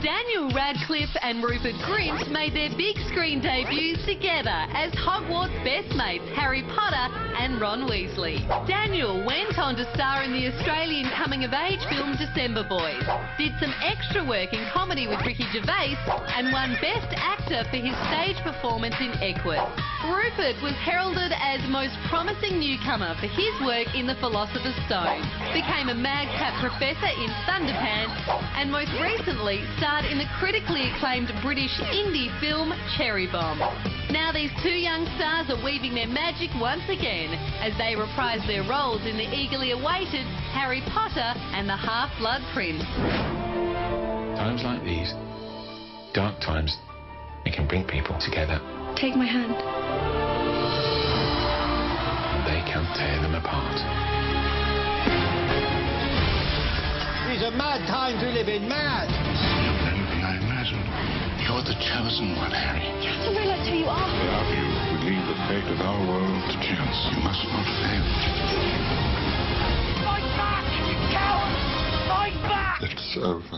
Daniel Radcliffe and Rupert Grint made their big screen debuts together as Hogwarts best mates Harry Potter and Ron Weasley. Daniel went on to star in the Australian coming-of-age film December Boys, did some extra work in comedy with Ricky Gervais and won Best Actor for his stage performance in Equus. Rupert was heralded as most promising newcomer for his work in The Philosopher's Stone, became a MagCap professor in Thunderpants and most recently starred in the critically acclaimed British indie film Cherry Bomb. Now these two young stars are weaving their magic once again as they reprise their roles in the eagerly awaited Harry Potter and the Half-Blood Prince. Times like these, dark times, it can bring people together. Take my hand. They can tear them apart. These are mad times we live in, mad! You're anything I imagined. You're the chosen one, Harry. You have to realize who you are. Without you, we leave the fate of our world to chance. You must not fail. Fight back, you coward! Fight back! It's over.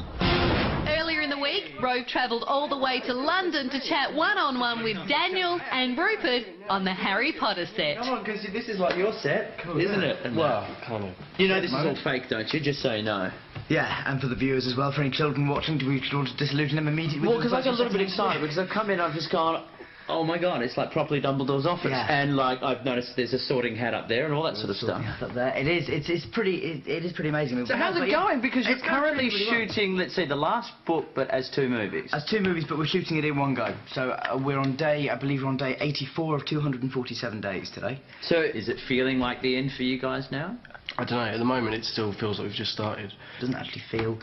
Earlier in the week, ROVE travelled all the way to London to chat one-on-one with Daniel and Rupert on the Harry Potter set. Come on, because this is like your set, isn't it? Well, kind of. You know this is all fake, don't you? Just so you know. Yeah, and for the viewers as well, for any children watching, do we want to disillusion them immediately? Well, because I got a little bit excited because I've come in, I've just gone, oh my god, it's like properly Dumbledore's office. Yeah. And like I've noticed there's a sorting hat up there and all that sort of stuff. Up there. It is pretty amazing. So how's it going? Because you're currently shooting, let's see, the last book, but as two movies. As two movies, but we're shooting it in one go. So we're on day, I believe we're on day 84 of 247 days today. So is it feeling like the end for you guys now? I don't know, at the moment it still feels like we've just started. It doesn't actually feel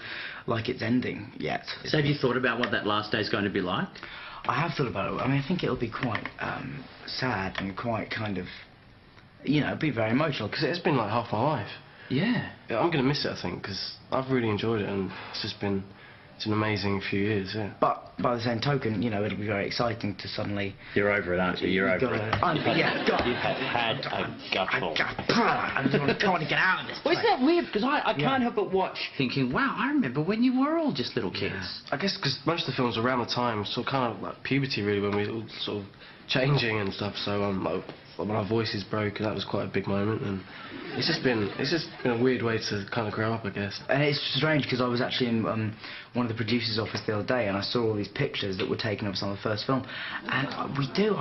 like it's ending yet. So have you thought about what that last day's going to be like? I have thought about it. I mean, I think it'll be quite sad and quite kind of, you know, be very emotional. Because it's been like half my life. Yeah. I'm going to miss it, I think, because I've really enjoyed it and it's an amazing few years, yeah. But by the same token, you know, it'll be very exciting to suddenly... You're over it, aren't you? You're over it. You have had a gutful. I just want to get out of this place. Well, isn't that weird? Because I can't help but watch thinking, wow, I remember when you were all just little kids. Yeah. I guess because most of the films were around the time, sort of kind of like puberty really, when we were all sort of changing and stuff, so when our voices broke, that was quite a big moment, and it's just been a weird way to kind of grow up, I guess. And it's strange because I was actually in one of the producer's office the other day and I saw all these pictures that were taken of us on the first film, and I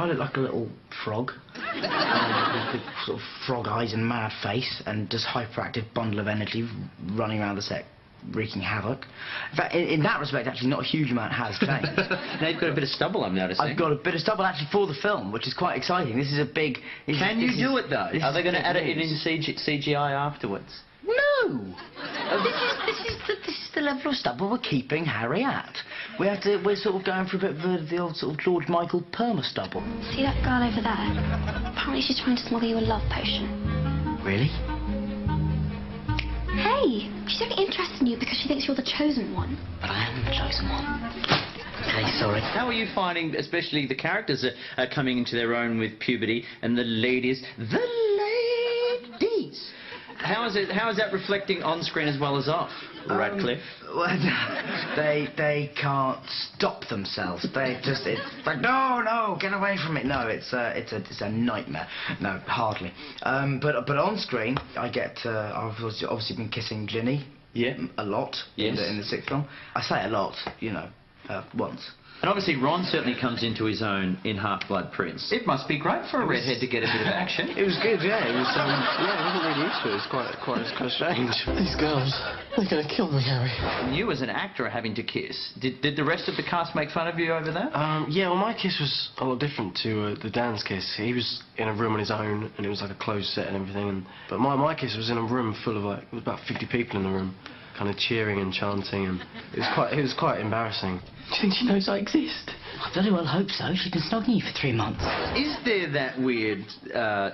look like a little frog with sort of frog eyes and mad face and just hyperactive bundle of energy running around the set wreaking havoc. In fact, in that respect, actually, not a huge amount has changed. Now you've got a bit of stubble, I'm noticing. I've got a bit of stubble, actually, for the film, which is quite exciting. This is a big... Can you do it, though? Are they going to add it in CGI afterwards? No! This is the level of stubble we're keeping Harry at. We're sort of going for a bit of the old sort of George Michael perma stubble. See that girl over there? Apparently she's trying to smuggle you a love potion. Really? Hey, she's only interested in you because she thinks you're the chosen one. But I am the chosen one. Okay, sorry. How are you finding, especially the characters are coming into their own with puberty, and the ladies... How is that reflecting on screen as well as off, Radcliffe? Well, they can't stop themselves. It's like, no, get away from it. No, it's a nightmare. No, hardly. But on screen, I've obviously been kissing Ginny. Yeah. A lot. Yes. In the sixth film. I say a lot, you know, once. And obviously Ron certainly comes into his own in Half-Blood Prince. It must be great for a redhead to get a bit of action. It was good, yeah. It was, I wasn't really used to it. It was quite strange. These girls, they're going to kill me, Harry. You as an actor are having to kiss. Did the rest of the cast make fun of you over that? Yeah, well, my kiss was a lot different to the Dan's kiss. He was in a room on his own, and it was like a closed set and everything. But my kiss was in a room full of there was about 50 people in the room, kind of cheering and chanting, and it was quite embarrassing. Do you think she knows I exist? I very well hope so. She's been snogging you for 3 months. Is there that weird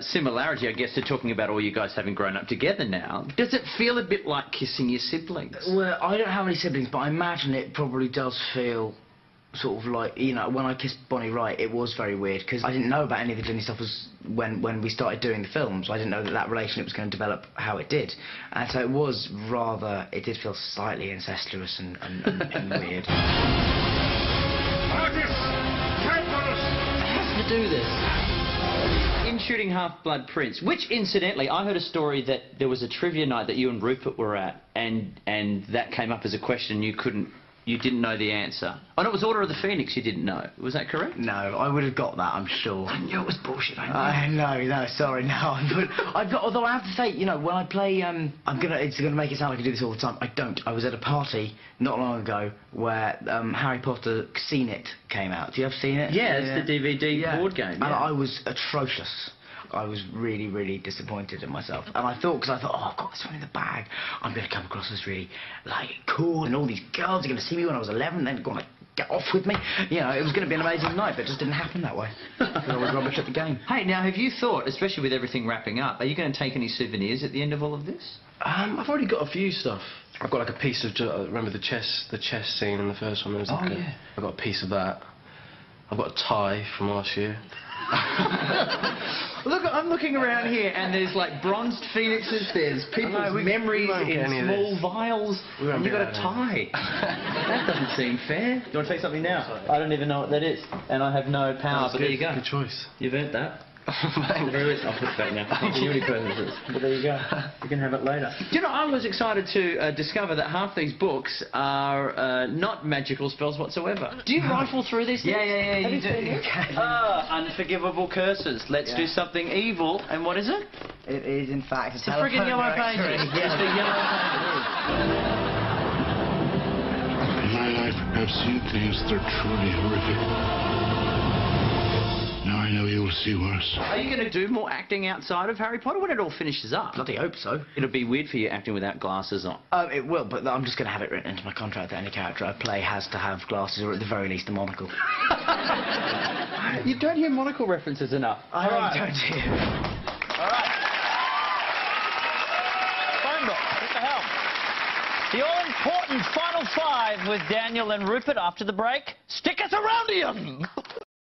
similarity, I guess, to talking about all you guys having grown up together now? Does it feel a bit like kissing your siblings? Well, I don't have any siblings, but I imagine it probably does feel sort of like, you know, when I kissed Bonnie Wright, it was very weird because I didn't know about any of the Ginny stuff was when we started doing the films. I didn't know that relationship was going to develop how it did, and so it was rather, it did feel slightly incestuous and weird. Has to do this. In shooting Half-Blood Prince, which incidentally, I heard a story that there was a trivia night that you and Rupert were at, and that came up as a question you didn't know the answer. Oh, no, it was Order of the Phoenix you didn't know. Was that correct? No, I would have got that, I'm sure. I knew it was bullshit, Sorry, no. I've got, although I have to say, you know, when I play, it's gonna make it sound like I do this all the time. I don't. I was at a party not long ago where Harry Potter Seen It came out. Do you have Seen It? Yeah, it's the DVD board game. And I was atrocious. I was really, really disappointed in myself. And I thought, oh, I've got this one in the bag. I'm going to come across as really, like, cool. And all these girls are going to see me when I was 11 and then going to get off with me. You know, it was going to be an amazing night, but it just didn't happen that way. Because I was rubbish at the game. Hey, now, have you thought, especially with everything wrapping up, are you going to take any souvenirs at the end of all of this? I've already got a few stuff. I've got like a piece of, remember the chess scene in the first one? There was like I've got a piece of that. I've got a tie from last year. Look, I'm looking around here and there's like bronzed phoenixes, there's people's memories in small vials, and you've got a tie. That doesn't seem fair. Do you want to take something now? Sorry. I don't even know what that is, and I have no power, but there you go. Good choice. You've earned that. I'll put it back now. Not for you any purposes. But there you go. You can have it later. Do you know, I was excited to discover that half these books are not magical spells whatsoever. Do you rifle through these things? Yeah, you do. Unforgivable curses. Let's do something evil. And what is it? It is, in fact, it's a friggin' yellow pages. Yes, the yellow pages. In my life, I've seen things that are truly horrific. Now I know you will see worse. Are you going to do more acting outside of Harry Potter when it all finishes up? Bloody hope so. It'll be weird for you acting without glasses on. It will, but I'm just going to have it written into my contract that any character I play has to have glasses, or at the very least a monocle. You don't hear monocle references enough. I don't hear. All right. Phone book at the helm. The all-important Final Five with Daniel and Rupert after the break. Stick us around, Ian!